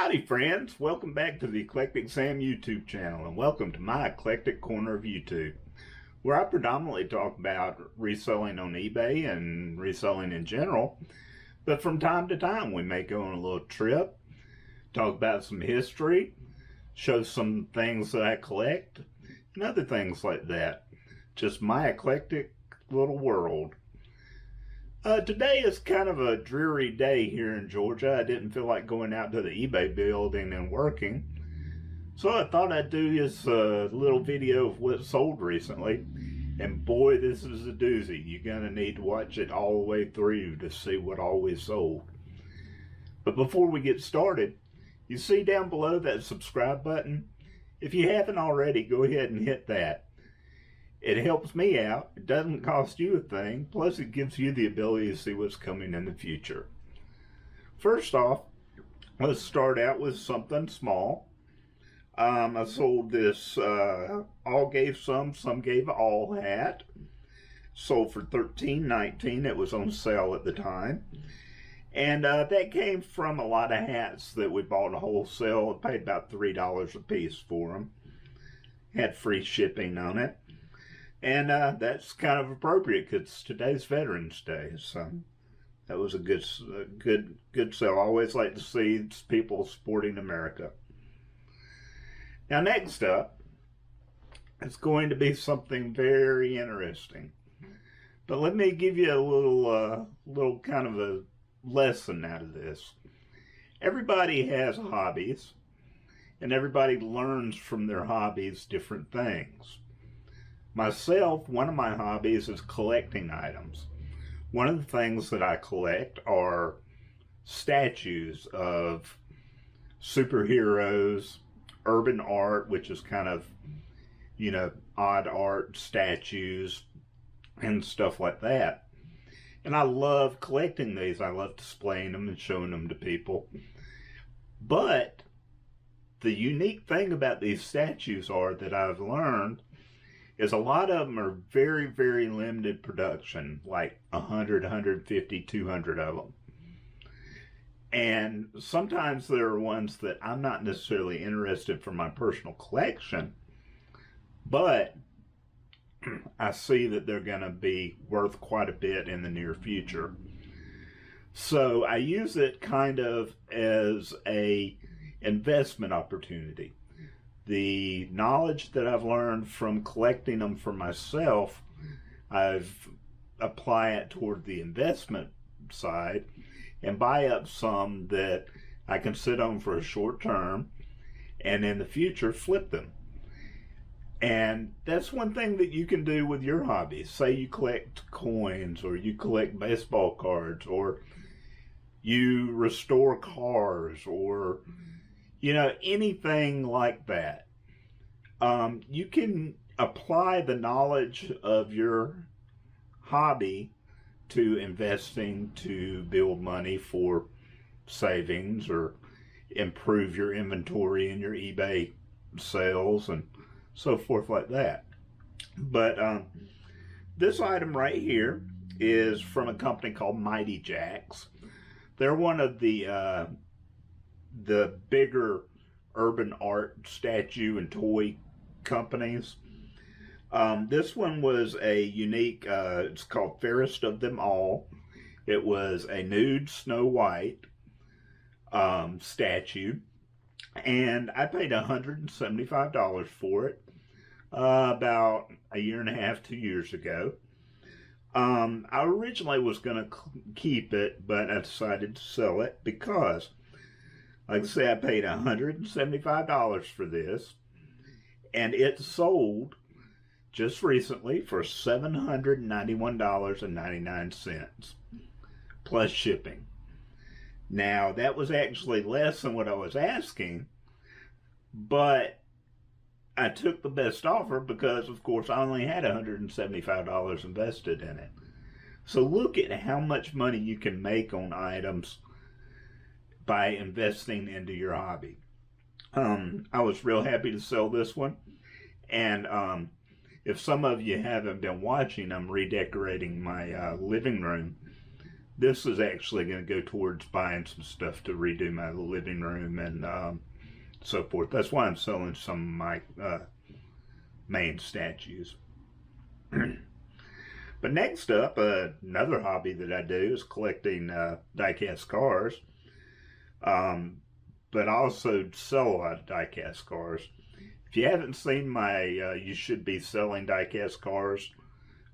Howdy friends, welcome back to the Eclectic Sam YouTube channel and welcome to my eclectic corner of YouTube, where I predominantly talk about reselling on eBay and reselling in general, but from time to time we may go on a little trip, talk about some history, show some things that I collect, and other things like that. Just my eclectic little world. Today is kind of a dreary day here in Georgia. I didn't feel like going out to the eBay building and working. So I thought I'd do this little video of what sold recently. And boy, this is a doozy. You're going to need to watch it all the way through to see what all we sold. But before we get started, you see down below that subscribe button? If you haven't already, go ahead and hit that. It helps me out, it doesn't cost you a thing, plus it gives you the ability to see what's coming in the future. First off, let's start out with something small. I sold this all gave some gave all hat. Sold for $13.19, it was on sale at the time. And that came from a lot of hats that we bought at wholesale. I paid about $3 a piece for them. Had free shipping on it. And that's kind of appropriate because today's Veterans Day, so that was a good sale. I always like to see people supporting America. Now, next up, it's going to be something very interesting. But let me give you a little kind of a lesson out of this. Everybody has hobbies, and everybody learns from their hobbies different things. Myself, one of my hobbies is collecting items. One of the things that I collect are statues of superheroes, urban art, which is kind of, odd art, statues, and stuff like that. And I love collecting these. I love displaying them and showing them to people. But the unique thing about these statues are that I've learned is a lot of them are very, very limited production, like 100, 150, 200 of them. And sometimes there are ones that I'm not necessarily interested for my personal collection, but I see that they're going to be worth quite a bit in the near future. So I use it kind of as a investment opportunity. The knowledge that I've learned from collecting them for myself, I've apply it toward the investment side and buy up some that I can sit on for a short term and in the future flip them. And that's one thing that you can do with your hobbies. Say you collect coins, or you collect baseball cards, or you restore cars, or anything like that. You can apply the knowledge of your hobby to investing to build money for savings or improve your inventory in your eBay sales and so forth like that. But this item right here is from a company called Mighty Jacks. They're one of the bigger urban art statue and toy companies. This one was a unique, it's called Fairest of Them All. It was a nude Snow White statue, and I paid $175 for it about a year and a half, 2 years ago. I originally was going to keep it, but I decided to sell it because, like I say, I paid $175 for this, and it sold just recently for $791.99 plus shipping. Now, that was actually less than what I was asking, but I took the best offer because, of course, I only had $175 invested in it. So look at how much money you can make on items by investing into your hobby. I was real happy to sell this one, and if some of you haven't been watching, I'm redecorating my living room this is actually going to go towards buying some stuff to redo my living room and so forth. That's why I'm selling some of my main statues. But next up, another hobby that I do is collecting die-cast cars. But I also sell a lot of die-cast cars. If you haven't seen my You Should Be Selling Die-Cast Cars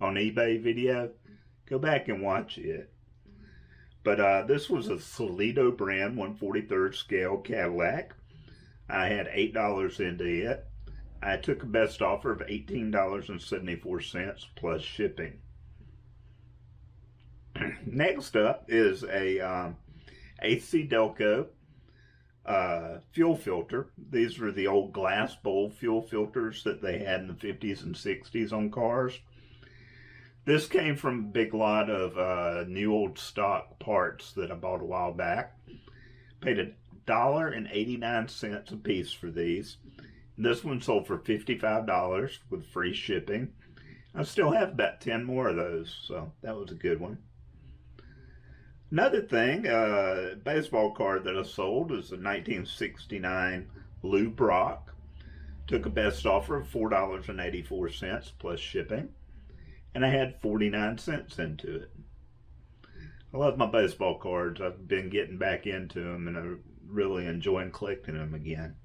on eBay video, go back and watch it. But this was a Solido brand 1/43rd scale Cadillac. I had $8 into it. I took a best offer of $18.74 plus shipping. Next up is a AC Delco fuel filter. These are the old glass bowl fuel filters that they had in the 50s and 60s on cars. This came from a big lot of new old stock parts that I bought a while back. Paid $1.89 a piece for these. This one sold for $55 with free shipping. I still have about 10 more of those, so that was a good one. Another thing, baseball card that I sold is a 1969 Lou Brock. Took a best offer of $4.84 plus shipping, and I had 49 cents into it. I love my baseball cards. I've been getting back into them, and I'm really enjoying collecting them again.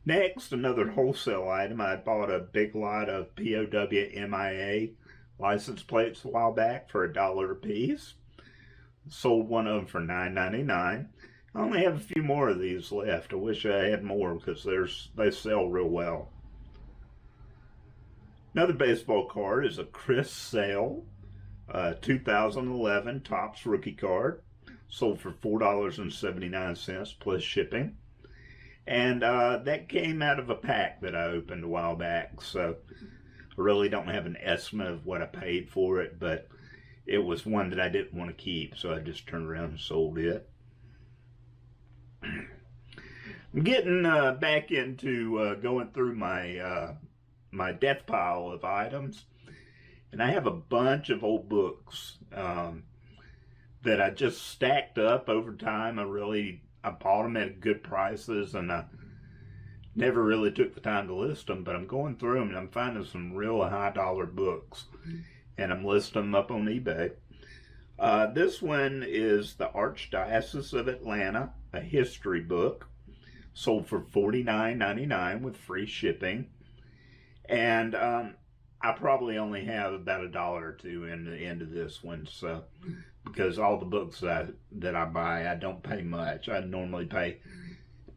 Next, another wholesale item. I bought a big lot of POW MIA license plates a while back for $1 a piece. Sold one of them for $9.99. I only have a few more of these left. I wish I had more because they sell real well. Another baseball card is a Chris Sale 2011 Topps rookie card. Sold for $4.79 plus shipping. And that came out of a pack that I opened a while back. So I really don't have an estimate of what I paid for it, but it was one that I didn't want to keep, so I just turned around and sold it. I'm getting back into going through my my death pile of items, and I have a bunch of old books that I just stacked up over time. I bought them at good prices, and I never really took the time to list them, but I'm going through them and I'm finding some real high dollar books, and I'm listing them up on eBay. This one is the Archdiocese of Atlanta, a history book, sold for $49.99 with free shipping. And I probably only have about $1 or $2 into this one, so because all the books that I buy, I don't pay much. I normally pay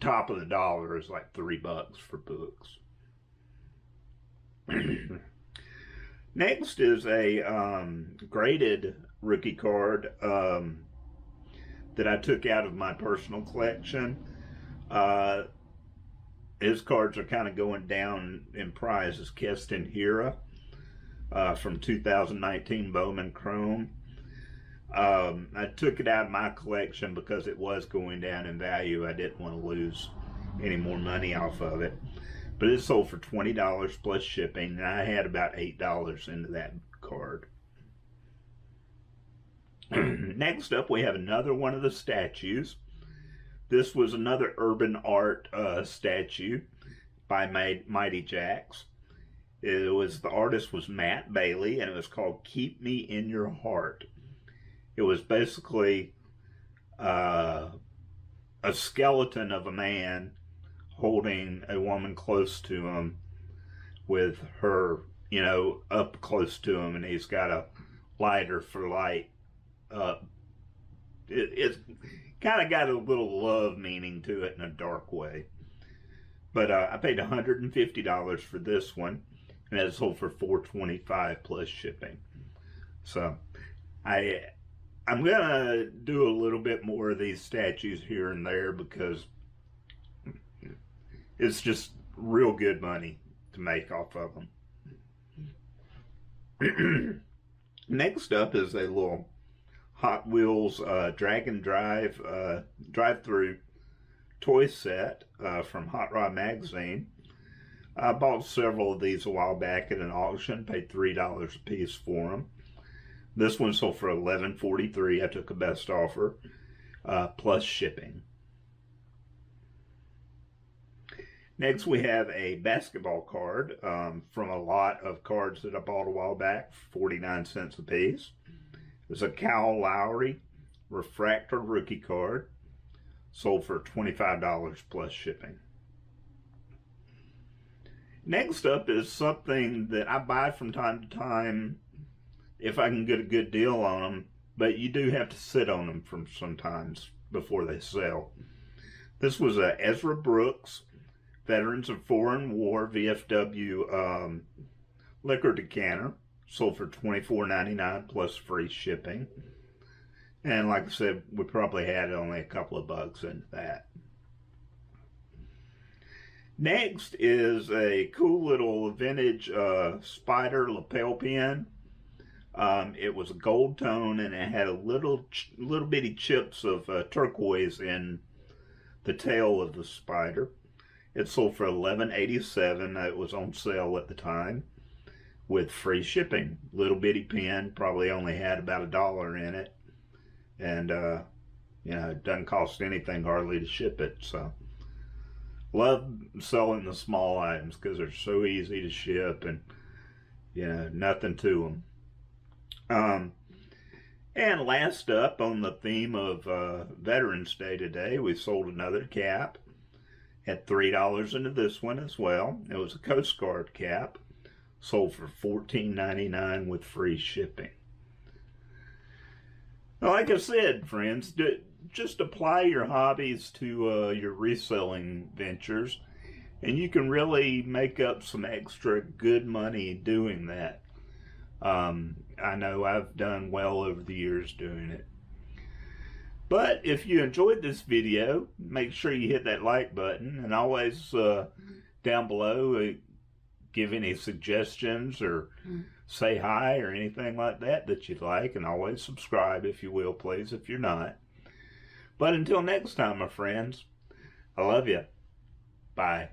top of the dollar is like $3 for books. Next is a graded rookie card that I took out of my personal collection. His cards are kind of going down in price. It's Keston Hira from 2019 Bowman Chrome. I took it out of my collection because it was going down in value. I didn't want to lose any more money off of it. But it sold for $20 plus shipping, and I had about $8 into that card. Next up, we have another one of the statues. This was another urban art statue by Mighty Jacks. The artist was Matt Bailey, and it was called Keep Me in Your Heart. It was basically a skeleton of a man holding a woman close to him with her, up close to him, and he's got a lighter for light up. It's kind of got a little love meaning to it in a dark way. But I paid $150 for this one, and it sold for $425 plus shipping. So I'm gonna do a little bit more of these statues here and there because it's just real good money to make off of them. Next up is a little Hot Wheels drag and drive-through toy set from Hot Rod Magazine. I bought several of these a while back at an auction, paid $3 a piece for them. This one sold for $11.43. I took a best offer, plus shipping. Next, we have a basketball card from a lot of cards that I bought a while back, 49 cents a piece. It's a Kyle Lowry Refractor rookie card, sold for $25 plus shipping. Next up is something that I buy from time to time if I can get a good deal on them, but you do have to sit on them from sometimes before they sell. This was a Ezra Brooks Veterans of Foreign War VFW liquor decanter, sold for $24.99 plus free shipping. And like I said, we probably had only a couple of bucks in that. Next is a cool little vintage spider lapel pin. It was a gold tone and it had a little bitty chips of turquoise in the tail of the spider. It sold for $11.87. It was on sale at the time with free shipping. Little bitty pen, probably only had about $1 in it. And, it doesn't cost anything hardly to ship it. So, love selling the small items because they're so easy to ship and, nothing to them. And last up, on the theme of Veterans Day today, we sold another cap. Had $3 into this one as well. It was a Coast Guard cap, sold for $14.99 with free shipping. Now, like I said, friends, just apply your hobbies to your reselling ventures, and you can really make up some extra good money doing that. I know I've done well over the years doing it. But if you enjoyed this video, make sure you hit that like button, and always down below give any suggestions or say hi or anything like that you'd like, and always subscribe if you will, please, if you're not. But until next time, my friends, I love you. Bye.